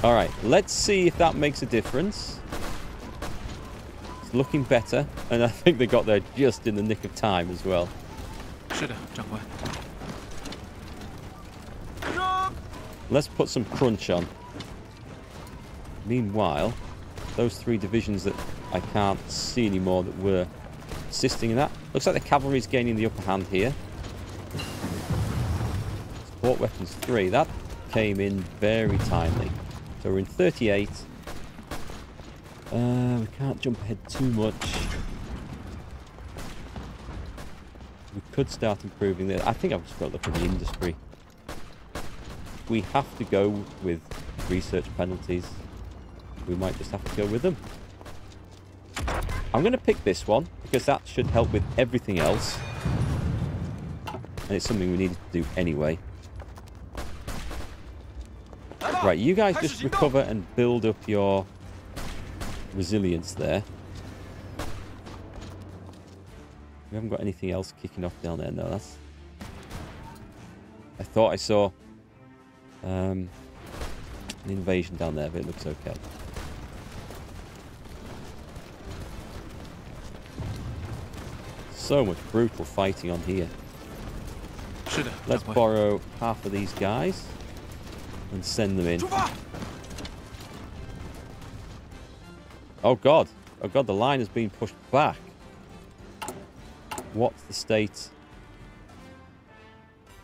All right, let's see if that makes a difference. It's looking better, and I think they got there just in the nick of time as well. 是的，长官。 Let's put some crunch on. Meanwhile, those 3 divisions that I can't see anymore that were assisting in that. Looks like the cavalry's gaining the upper hand here. Support weapons 3. That came in very timely. So we're in 38. We can't jump ahead too much. We could start improving this. I think I've just got to look at the industry. We have to go with research penalties. We might just have to go with them. I'm going to pick this one because that should help with everything else. And it's something we needed to do anyway. Right, you guys just recover and build up your resilience there. We haven't got anything else kicking off down there. No, that's... I thought I saw an invasion down there, but it looks okay. So much brutal fighting on here. Let's borrow half of these guys and send them in. Oh god. Oh god, the line has been pushed back. What's the state?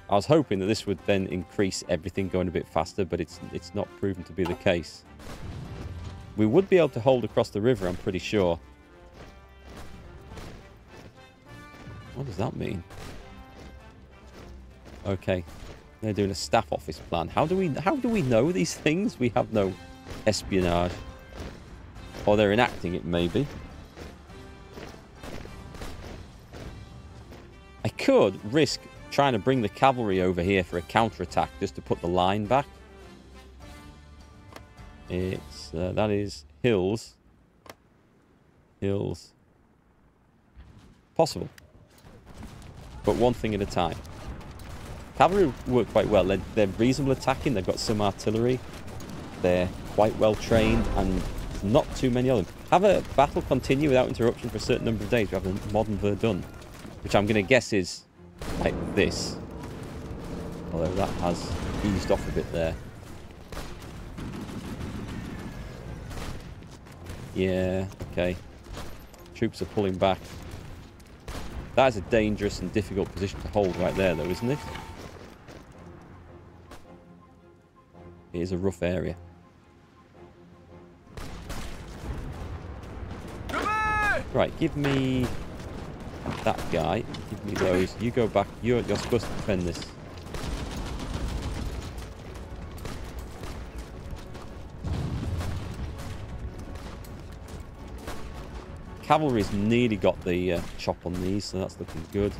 I was hoping that this would then increase everything going a bit faster, but it's not proven to be the case. We would be able to hold across the river, I'm pretty sure. What does that mean? Okay. They're doing a staff office plan. How do we know these things? We have no espionage. Or they're enacting it, maybe. I could risk trying to bring the cavalry over here for a counterattack just to put the line back. It's that is hills. Hills. Possible. But one thing at a time. Cavalry work quite well. They're reasonable attacking. They've got some artillery. They're quite well trained and not too many of them. Have a battle continue without interruption for a certain number of days. We have a modern Verdun, which I'm going to guess is like this. Although that has eased off a bit there. Yeah, okay. Troops are pulling back. That is a dangerous and difficult position to hold right there, though, isn't it? It is a rough area. Right, give me that guy. Give me those. You go back. You're supposed to defend this. Cavalry's nearly got the chop on these, so that's looking good.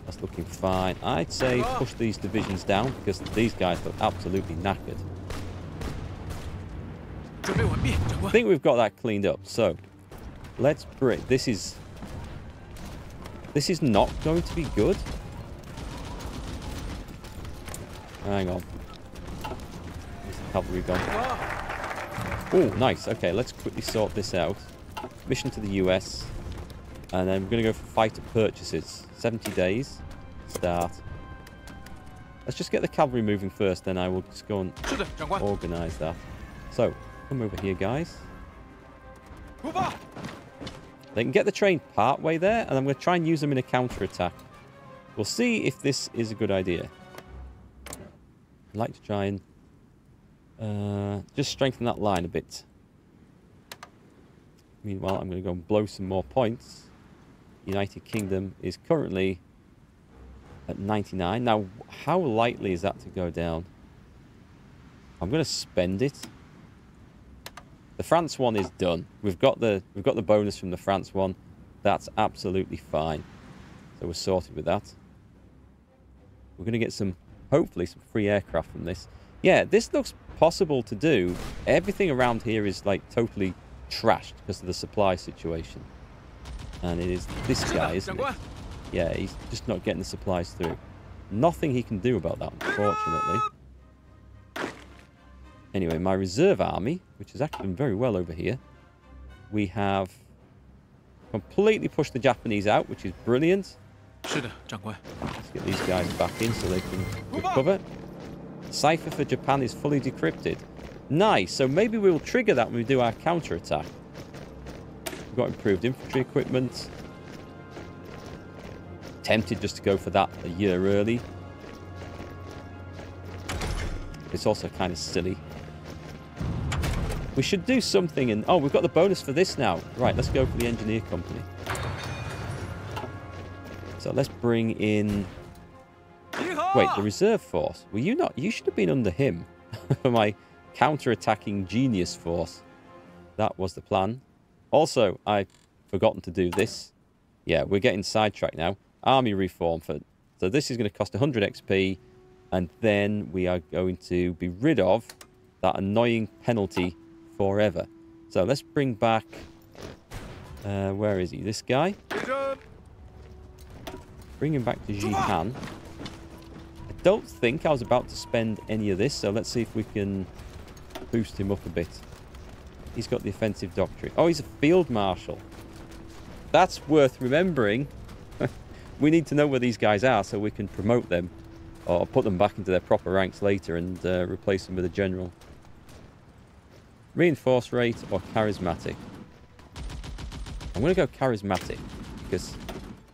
That's looking fine. I'd say push these divisions down because these guys look absolutely knackered. I think we've got that cleaned up. So let's break. This is not going to be good. Hang on. Where's the cavalry gone? Oh, nice. Okay, let's quickly sort this out. Mission to the US. And then we're going to go for fighter purchases. 70 days. Start. Let's just get the cavalry moving first, then I will just go and organise that. So, come over here, guys. They can get the train part way there, and I'm going to try and use them in a counter-attack. We'll see if this is a good idea. I'd like to try and just strengthen that line a bit. Meanwhile, I'm going to go and blow some more points. United Kingdom is currently at 99. Now, how likely is that to go down? I'm going to spend it. The France one is done. We've got the bonus from the France one. That's absolutely fine. So we're sorted with that. We're going to get some, hopefully, some free aircraft from this. Yeah, this looks possible to do. Everything around here is like totally trashed because of the supply situation. And it is this guy, isn't it? Yeah, he's just not getting the supplies through. Nothing he can do about that, unfortunately. Anyway, my reserve army, which has actually done very well over here, we have completely pushed the Japanese out, which is brilliant. 是的，长官。 Let's get these guys back in so they can recover. Cipher for Japan is fully decrypted. Nice. So maybe we'll trigger that when we do our counterattack. We've got improved infantry equipment. Tempted just to go for that a year early. It's also kind of silly. We should do something and... Oh, we've got the bonus for this now. Right, let's go for the engineer company. So let's bring in... Wait, the reserve force. Were you not? You should have been under him for my counter-attacking genius force. That was the plan. Also, I've forgotten to do this. Yeah, we're getting sidetracked now. Army reform. So this is going to cost 100 XP. And then we are going to be rid of that annoying penalty forever. So let's bring back... where is he? This guy? Bring him back to Jihan. I don't think I was about to spend any of this, so let's see if we can boost him up a bit. He's got the offensive doctrine. Oh, he's a field marshal. That's worth remembering. We need to know where these guys are so we can promote them or put them back into their proper ranks later and replace them with a general. Reinforce rate or charismatic? I'm going to go charismatic because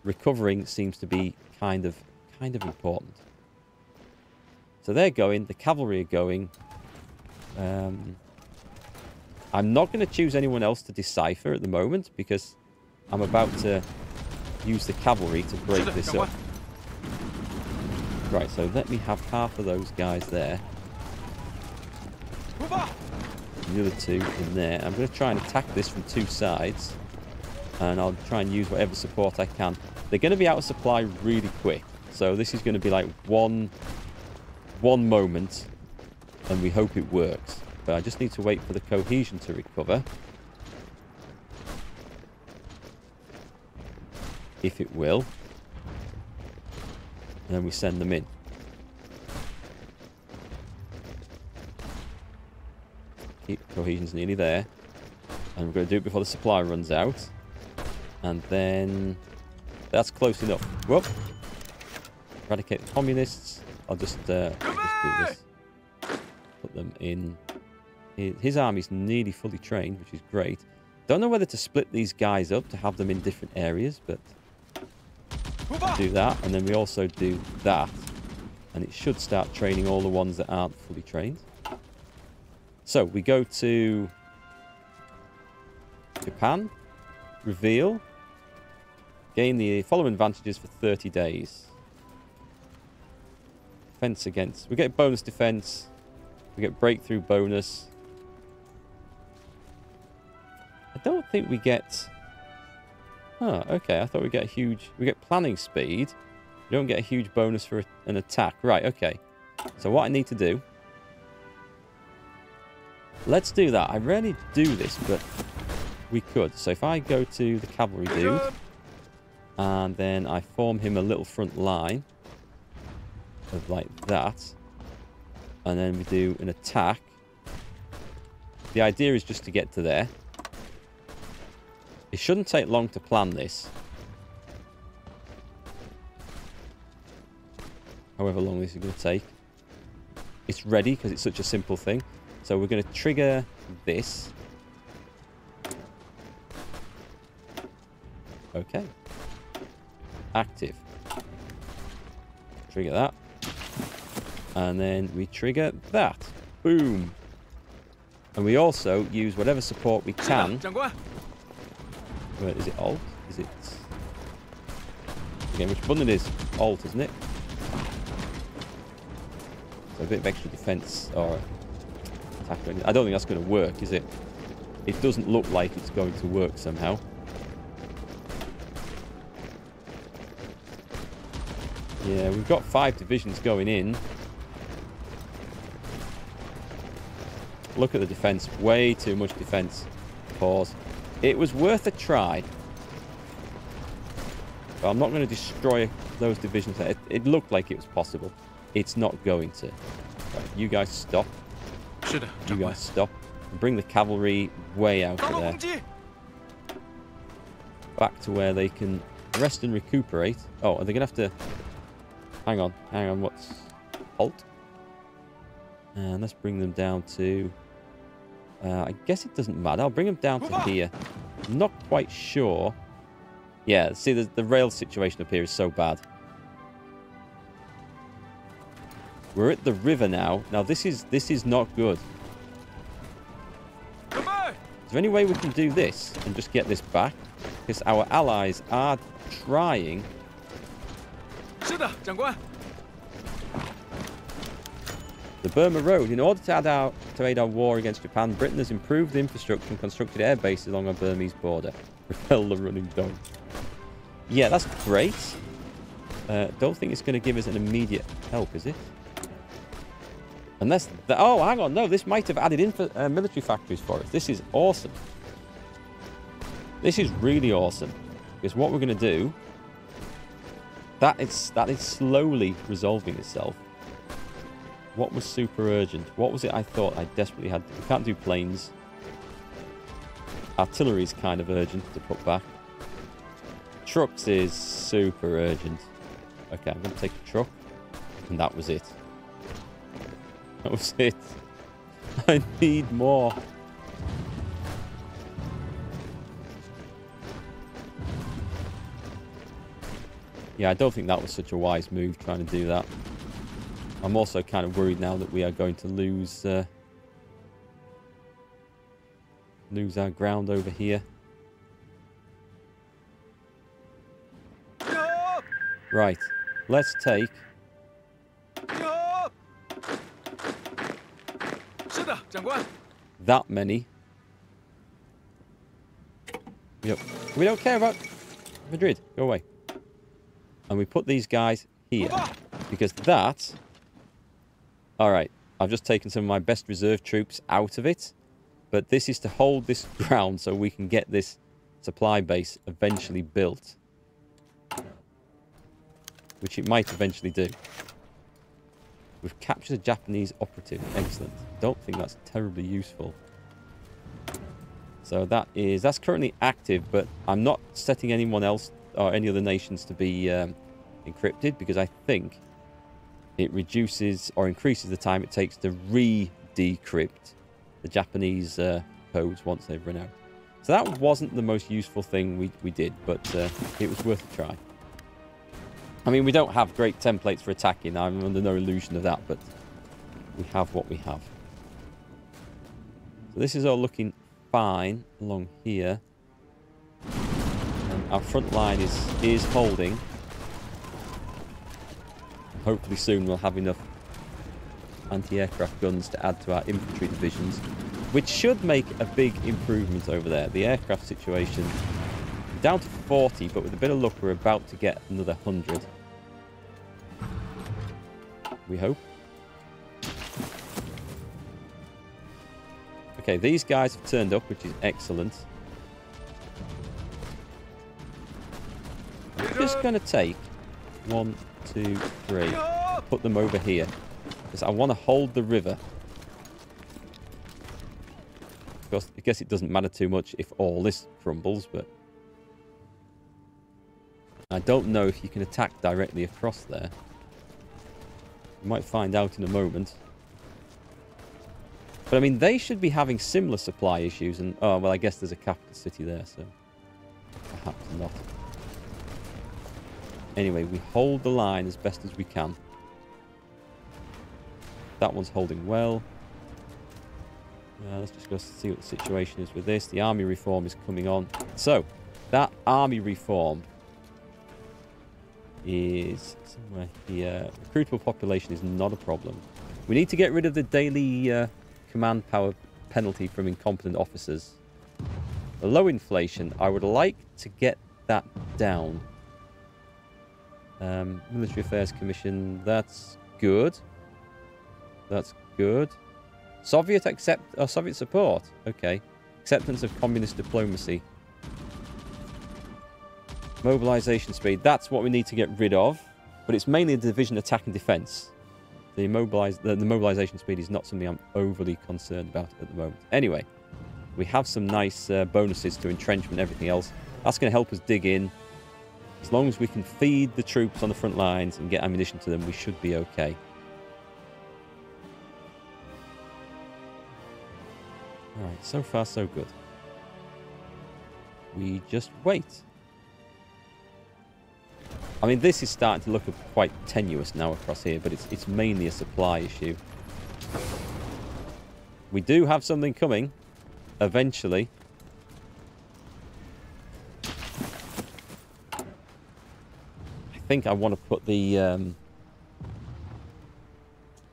recovering seems to be kind of important. So they're going. The cavalry are going. I'm not going to choose anyone else to decipher at the moment because I'm about to use the cavalry to break this up. Right, so let me have half of those guys there. The other two in there. I'm going to try and attack this from two sides. And I'll try and use whatever support I can. They're going to be out of supply really quick. So this is going to be like one moment. And we hope it works. But I just need to wait for the cohesion to recover. If it will. And then we send them in. Cohesion's nearly there. And we're going to do it before the supply runs out. And then... That's close enough. Whoop. Eradicate the communists. I'll just do this. Put them in. His army's nearly fully trained, which is great. Don't know whether to split these guys up to have them in different areas, but... Do that, and then we also do that. And it should start training all the ones that aren't fully trained. So, we go to... Japan. Reveal. Gain the following advantages for 30 days. Defense against... We get bonus defense. We get breakthrough bonus. I don't think we get... Oh, okay. I thought we'd get a huge... We get planning speed. We don't get a huge bonus for an attack. Right, okay. So what I need to do... Let's do that. I rarely do this, but we could. So if I go to the cavalry dude... And then I form him a little front line. Of like that. And then we do an attack. The idea is just to get to there. It shouldn't take long to plan this. However long this is going to take. It's ready because it's such a simple thing. So we're going to trigger this. Okay. Active. Trigger that. And then we trigger that. Boom. And we also use whatever support we can. Wait, is it Alt? Is it... Again, which button it is? Alt, isn't it? So a bit of extra defense or attack. I don't think that's going to work, is it? It doesn't look like it's going to work somehow. Yeah, we've got 5 divisions going in. Look at the defense. Way too much defense. Pause. It was worth a try. But I'm not going to destroy those divisions. It looked like it was possible. It's not going to. Right, you guys stop. 是的， You 长官。 guys stop. And bring the cavalry way out 发 of 动 there. 攻击！ Back to where they can rest and recuperate. Oh, are they going to have to... Hang on, what's... Halt. And let's bring them down to... I guess it doesn't matter. I'll bring them down to here. I'm not quite sure. Yeah, see, the rail situation up here is so bad. We're at the river now. Now, this is not good. Is there any way we can do this and just get this back? Because our allies are trying. 是的，长官。 The Burma Road. In order to aid our war against Japan, Britain has improved the infrastructure and constructed air bases along our Burmese border. Repel the running dog. Yeah, that's great. Don't think it's going to give us an immediate help, is it? Unless... oh, hang on. No, this might have added military factories for us. This is awesome. This is really awesome. Because what we're going to do... That is slowly resolving itself. What was super urgent? What was it I thought I desperately had? We can't do planes. Artillery is kind of urgent to put back. Trucks is super urgent. Okay, I'm going to take a truck. And that was it. That was it. I need more. Yeah, I don't think that was such a wise move, trying to do that. I'm also kind of worried now that we are going to lose our ground over here. Right, let's take that many. We don't care about Madrid. Go away. And we put these guys here because that... Alright, I've just taken some of my best reserve troops out of it. But this is to hold this ground so we can get this supply base eventually built. Which it might eventually do. We've captured a Japanese operative. Excellent. Don't think that's terribly useful. So that's currently active, but I'm not setting anyone else or any other nations to be encrypted because I think it reduces or increases the time it takes to re-decrypt the Japanese codes once they've run out. So that wasn't the most useful thing we did, but it was worth a try. I mean, we don't have great templates for attacking. I'm under no illusion of that, but we have what we have. So this is all looking fine along here. And our front line is holding. Hopefully soon we'll have enough anti-aircraft guns to add to our infantry divisions, which should make a big improvement over there. The aircraft situation, down to 40, but with a bit of luck we're about to get another 100. We hope. Okay, these guys have turned up, which is excellent. I'm just going to take 1, 2, 3, put them over here. Because I want to hold the river. Of course, I guess it doesn't matter too much if all this crumbles, but... I don't know if you can attack directly across there. We might find out in a moment. But I mean, they should be having similar supply issues, and... Oh, well, I guess there's a capital city there, so... Perhaps not. Anyway, we hold the line as best as we can. That one's holding well. Let's just go see what the situation is with this. The army reform is coming on. So, that army reform is somewhere here. Recruitable population is not a problem. We need to get rid of the daily command power penalty from incompetent officers. The low inflation, I would like to get that down. Military Affairs Commission, that's good. That's good. Soviet support. Okay. Acceptance of communist diplomacy. Mobilization speed. That's what we need to get rid of. But it's mainly the division attack and defense. the mobilization speed is not something I'm overly concerned about at the moment. Anyway, we have some nice bonuses to entrenchment and everything else. That's going to help us dig in. As long as we can feed the troops on the front lines and get ammunition to them, we should be okay. Alright, so far so good. We just wait. I mean, this is starting to look quite tenuous now across here, but it's mainly a supply issue. We do have something coming, eventually. I think I want to put the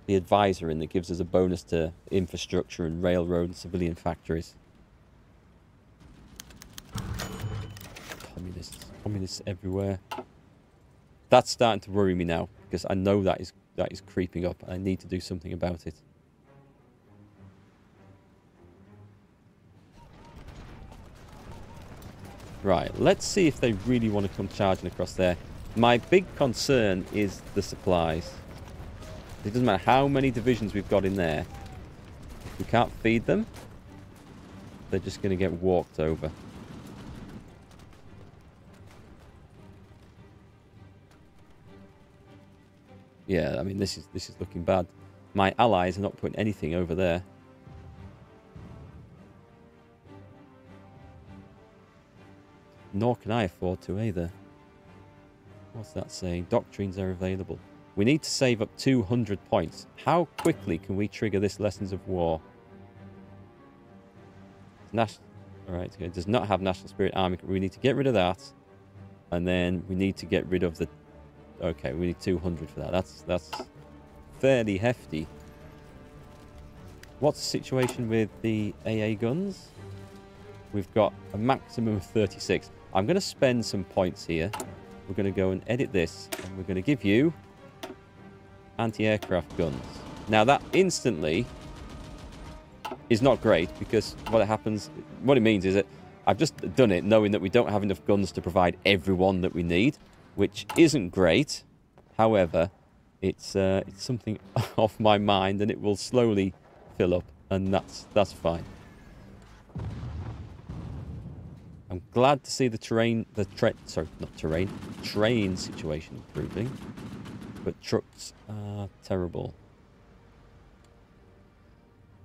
advisor in that gives us a bonus to infrastructure and railroad and civilian factories. Communists everywhere. That's starting to worry me now, because I know that is creeping up and I need to do something about it. Right, let's see if they really want to come charging across there. My big concern is the supplies. It doesn't matter how many divisions we've got in there. If we can't feed them, they're just going to get walked over. Yeah, I mean, this is looking bad. My allies are not putting anything over there. Nor can I afford to either. What's that saying? Doctrines are available. We need to save up 200 points. How quickly can we trigger this Lessons of War? Alright, it does not have National Spirit Army. We need to get rid of that. And then we need to get rid of the... Okay, we need 200 for that. That's fairly hefty. What's the situation with the AA guns? We've got a maximum of 36. I'm going to spend some points here. We're going to go and edit this. And we're going to give you anti-aircraft guns. Now, that instantly is not great, because what it means is that I've just done it knowing that we don't have enough guns to provide everyone that we need, which isn't great. However, it's something off my mind, and it will slowly fill up, and that's fine. I'm glad to see the train situation improving, but trucks are terrible.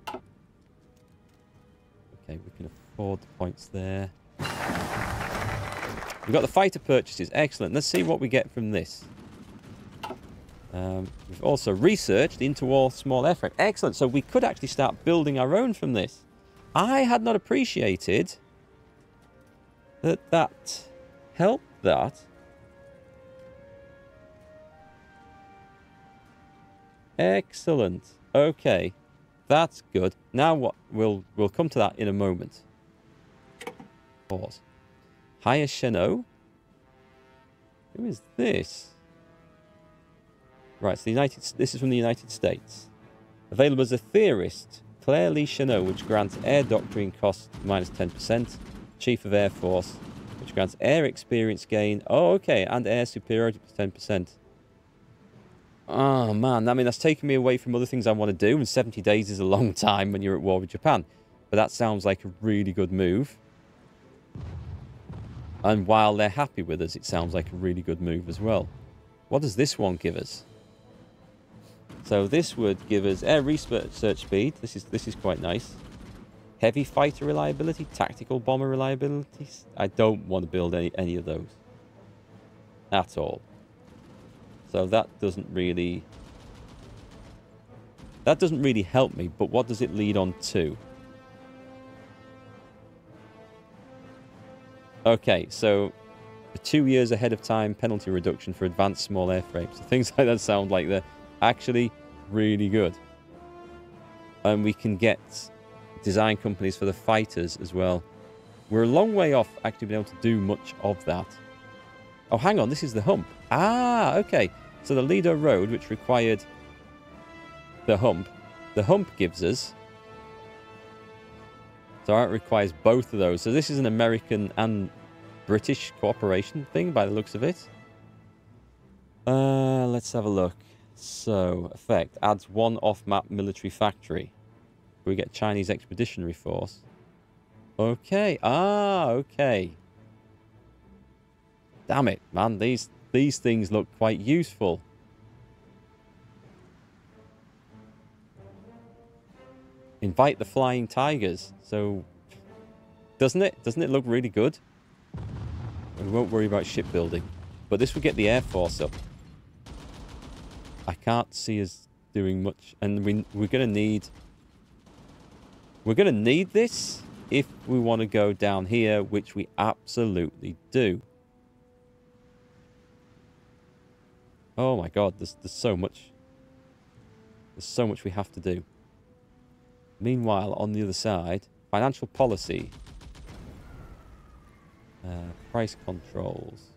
Okay, we can afford the points there. We've got the fighter purchases. Excellent. Let's see what we get from this. We've also researched into all small aircraft. Excellent. So we could actually start building our own from this. I had not appreciated that helped that. Excellent. Okay. That's good. Now what? We'll come to that in a moment. Pause. Hire Chenot. Who is this? Right, so this is from the United States. Available as a theorist, Claire Lee Chenot, which grants air doctrine cost minus 10%. Chief of Air Force, which grants air experience gain. Oh, okay, and air superiority plus 10%. Oh, man, I mean, that's taking me away from other things I want to do, and 70 days is a long time when you're at war with Japan. But that sounds like a really good move. And while they're happy with us, it sounds like a really good move as well. What does this one give us? So this would give us air research speed. This is quite nice. Heavy fighter reliability, tactical bomber reliability. I don't want to build any of those at all. So that doesn't really help me. But what does it lead on to? Okay, so 2 years ahead of time penalty reduction for advanced small airframes. So things like that sound like they're actually really good. And we can get design companies for the fighters as well. We're a long way off actually being able to do much of that. Oh, hang on, this is the hump. Ah, okay. So the Lido Road, which required the hump gives us... So it requires both of those. So this is an American and British cooperation thing by the looks of it. Let's have a look. So, effect. Adds 1 off-map military factory. We get Chinese Expeditionary Force. Okay. Ah, okay. Damn it, man. These things look quite useful. Invite the Flying Tigers. So, doesn't it? Doesn't it look really good? We won't worry about shipbuilding. But this will get the Air Force up. I can't see us doing much. And we're going to need... We're going to need this if we want to go down here, which we absolutely do. Oh my god, there's so much. There's so much we have to do. Meanwhile, on the other side, financial policy. Price controls.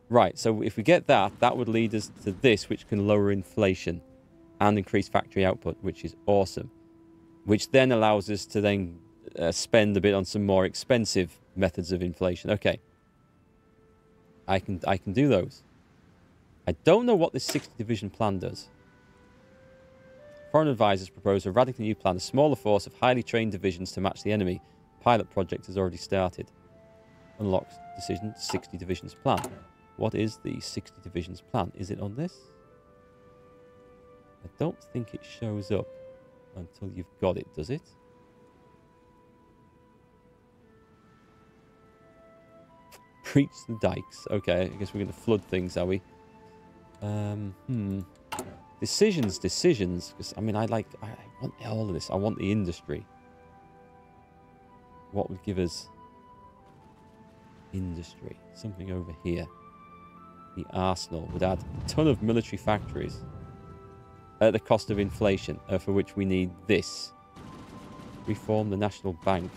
Right, so if we get that, that would lead us to this, which can lower inflation and increase factory output, which is awesome. Which then allows us to then spend a bit on some more expensive methods of inflation. Okay. I can do those. I don't know what this 60 division plan does. Foreign advisors propose a radically new plan, a smaller force of highly trained divisions to match the enemy. Pilot project has already started. Unlocks decision 60 divisions plan. What is the 60 divisions plan? Is it on this? I don't think it shows up until you've got it, does it? Breach the dikes. Okay, I guess we're going to flood things, are we? Decisions. Because, I mean, I want all of this. I want the industry. What would give us industry? Something over here. The arsenal would add a ton of military factories at the cost of inflation, for which we need this. Reform the national bank.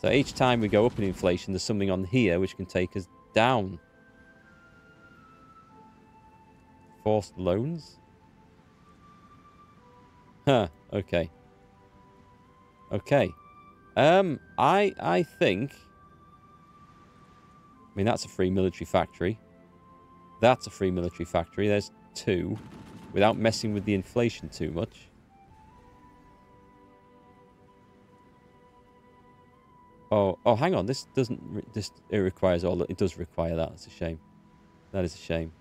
So each time we go up in inflation, there's something on here which can take us down. Forced loans? Huh, okay. Okay. I think... I mean, that's a free military factory. That's a free military factory. There's 2. Without messing with the inflation too much. Oh, hang on. This doesn't... it requires all... It does require that. That's a shame. That is a shame.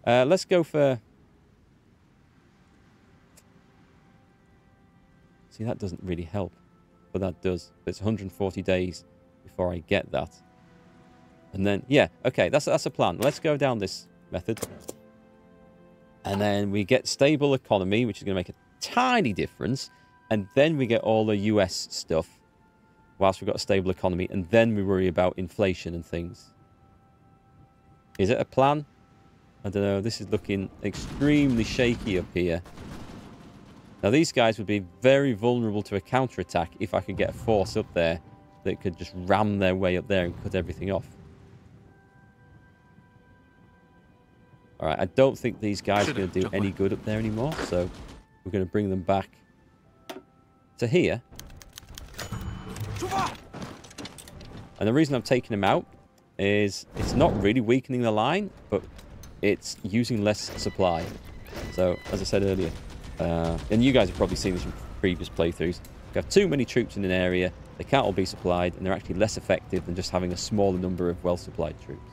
Let's go for... See, that doesn't really help. But that does. It's 140 days before I get that. And then, yeah, okay, that's a plan. Let's go down this method. And then we get stable economy, which is going to make a tiny difference. And then we get all the US stuff, whilst we've got a stable economy. And then we worry about inflation and things. Is it a plan? I don't know. This is looking extremely shaky up here. Now, these guys would be very vulnerable to a counterattack if I could get a force up there that could just ram their way up there and cut everything off. Alright, I don't think these guys are going to do any good up there anymore, so we're going to bring them back to here. And the reason I'm taking them out is it's not really weakening the line, but it's using less supply. So, as I said earlier, and you guys have probably seen this from previous playthroughs, we have too many troops in an area, they can't all be supplied, and they're actually less effective than just having a smaller number of well-supplied troops.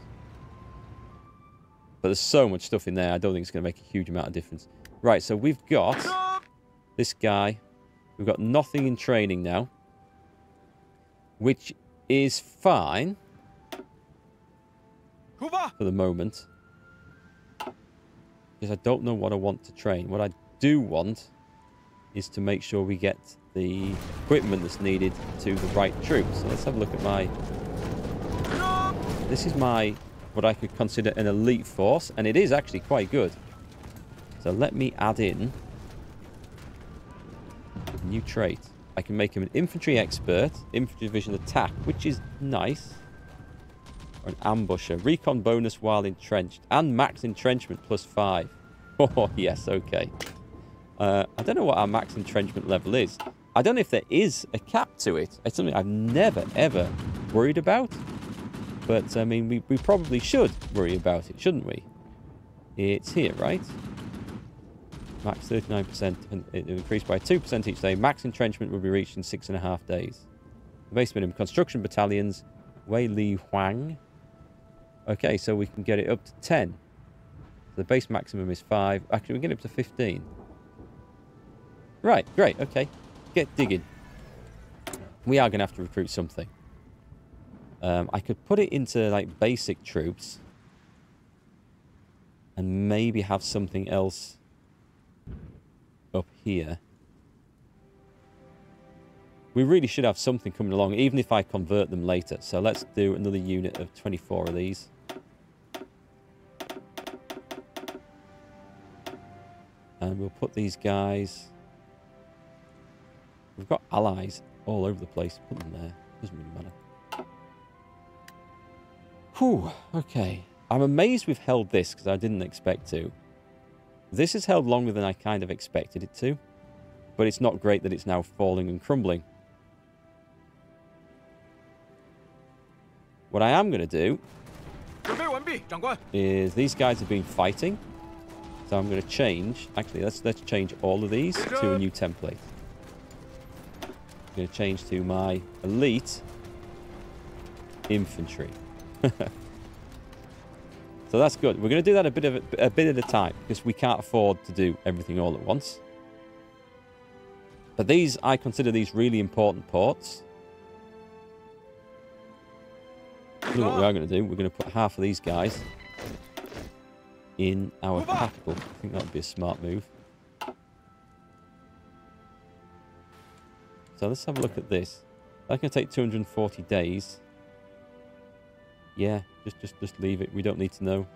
But there's so much stuff in there, I don't think it's going to make a huge amount of difference. Right, so we've got this guy. We've got nothing in training now, which is fine for the moment. Because I don't know what I want to train. What I do want is to make sure we get the equipment that's needed to the right troops. So let's have a look at my... This is my... what I could consider an elite force, and it is actually quite good. So let me add in a new trait. I can make him an infantry expert, infantry division attack, which is nice. Or an ambusher. Recon bonus while entrenched, and max entrenchment +5. Oh, yes, okay. I don't know what our max entrenchment level is. I don't know if there is a cap to it. It's something I've never, ever worried about. But, I mean, we probably should worry about it, shouldn't we? It's here, right? Max 39%. And it increased by 2% each day. Max entrenchment will be reached in 6.5 days. The base minimum. Construction battalions. Wei Li Huang. Okay, so we can get it up to 10. The base maximum is 5. Actually, we can get it up to 15. Right, great, okay. Get digging. We are going to have to recruit something. I could put it into, like, basic troops. And maybe have something else up here. We really should have something coming along, even if I convert them later. So let's do another unit of 24 of these. And we'll put these guys... We've got allies all over the place. Put them there. Doesn't really matter. Whew. Okay. I'm amazed we've held this, because I didn't expect to. This has held longer than I kind of expected it to. But it's not great that it's now falling and crumbling. What I am going to do is these guys have been fighting. So I'm going to change. Actually, let's change all of these to a new template. I'm going to change to my elite infantry. So that's good. We're going to do that a bit at a time, because we can't afford to do everything all at once. But these, I consider these really important ports. Look what we are going to do. We're going to put half of these guys in our capital. I think that would be a smart move. So let's have a look at this. That's going to take 240 days. Yeah, just leave it. We don't need to know.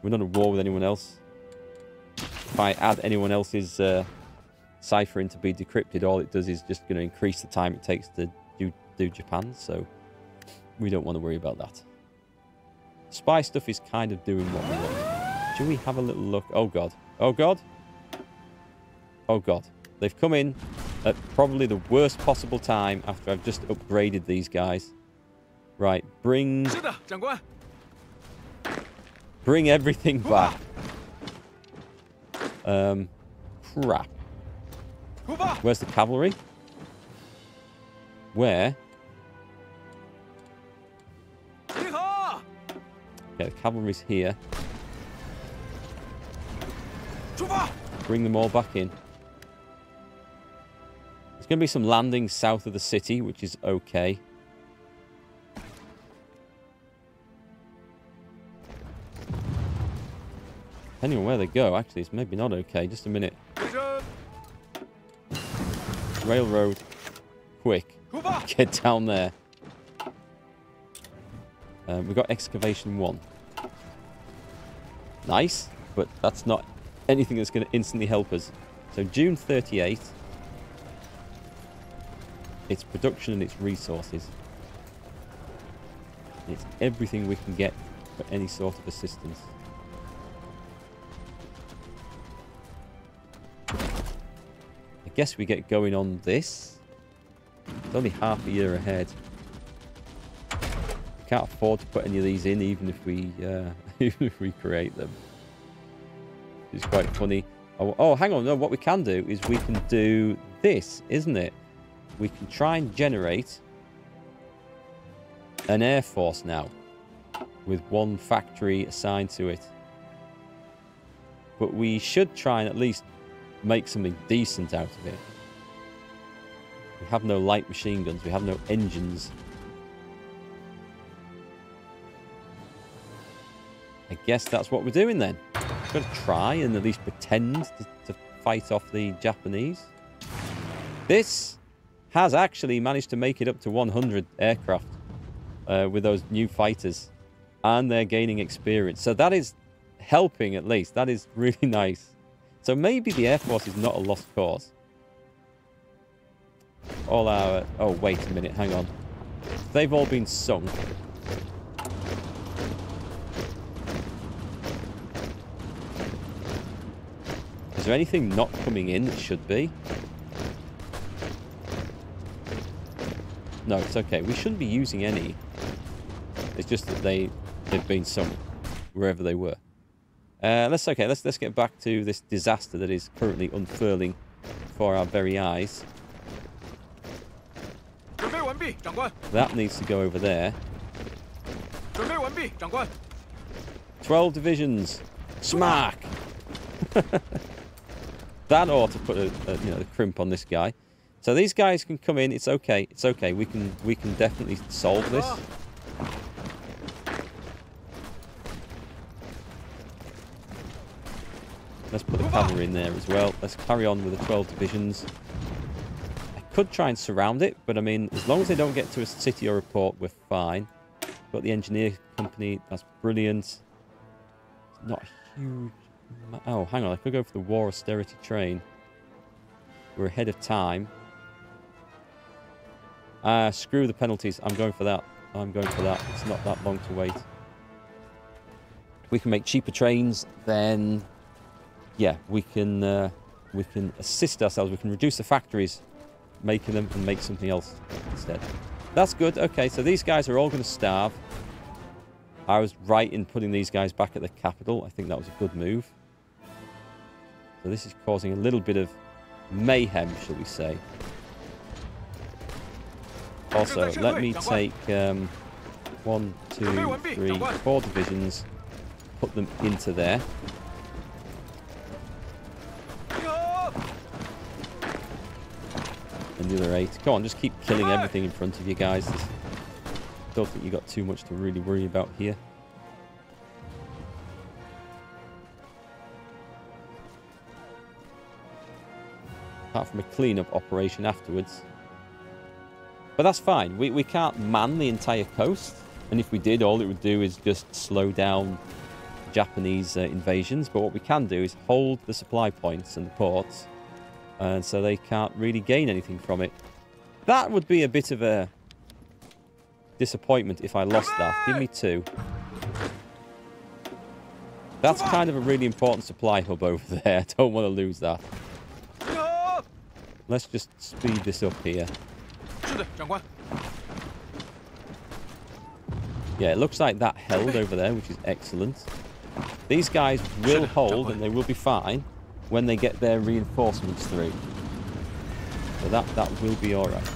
We're not at war with anyone else. If I add anyone else's cipher in to be decrypted, all it does is just going to increase the time it takes to do Japan. So we don't want to worry about that. Spy stuff is kind of doing what we want. Should we have a little look? Oh, God. Oh, God. Oh, God. They've come in at probably the worst possible time after I've just upgraded these guys. Right. Bring everything back. Crap. Where's the cavalry? Where? Okay, the cavalry's here. Bring them all back in. There's going to be some landings south of the city, which is okay. Depending on where they go, actually, it's maybe not okay. Just a minute. Railroad. Quick. Get down there. We've got excavation 1. Nice, but that's not anything that's going to instantly help us. So June 38. It's production and it's resources. It's everything we can get for any sort of assistance. I guess we get going on this. It's only half a year ahead. We can't afford to put any of these in, even if we even if we create them. It's quite funny. Oh, hang on. No, what we can do is we can do this, isn't it? We can try and generate an air force now with one factory assigned to it. But we should try and at least make something decent out of it. We have no light machine guns. We have no engines. I guess that's what we're doing then. We've got to try and at least pretend to fight off the Japanese. This has actually managed to make it up to 100 aircraft with those new fighters. And they're gaining experience. So that is helping at least. That is really nice. So maybe the Air Force is not a lost cause. All our... Oh, wait a minute. Hang on. They've all been sunk. Is there anything not coming in that should be? No, it's okay. We shouldn't be using any. It's just that they've been sunk wherever they were. Let's get back to this disaster that is currently unfurling before our very eyes. 准备完毕，长官。 That needs to go over there. 准备完毕，长官。 12 divisions. Smack! That ought to put a crimp on this guy. So these guys can come in. It's okay. It's okay. We can definitely solve this. Let's put the cavalry in there as well. Let's carry on with the 12 divisions. I could try and surround it, but I mean, as long as they don't get to a city or a port, we're fine. Got the engineer company. That's brilliant. It's not a huge... Oh, hang on. I could go for the war austerity train. We're ahead of time. Screw the penalties. I'm going for that. I'm going for that. It's not that long to wait. If we can make cheaper trains, then... yeah, we can assist ourselves. We can reduce the factories, making them, and make something else instead. That's good. Okay, so these guys are all going to starve. I was right in putting these guys back at the capital. I think that was a good move. So this is causing a little bit of mayhem, shall we say. Also, let me take 1, 2, 3, 4 divisions, put them into there. And the other 8. Come on, just keep killing everything in front of you guys. Don't think you got too much to really worry about here. Apart from a clean-up operation afterwards. But that's fine. We can't man the entire coast. And if we did, all it would do is just slow down Japanese invasions. But what we can do is hold the supply points and the ports. And so they can't really gain anything from it. That would be a bit of a disappointment if I lost that. Give me 2. That's kind of a really important supply hub over there. I don't want to lose that. Let's just speed this up here. Yeah, it looks like that held over there, which is excellent. These guys will hold and they will be fine when they get their reinforcements through. So that will be alright.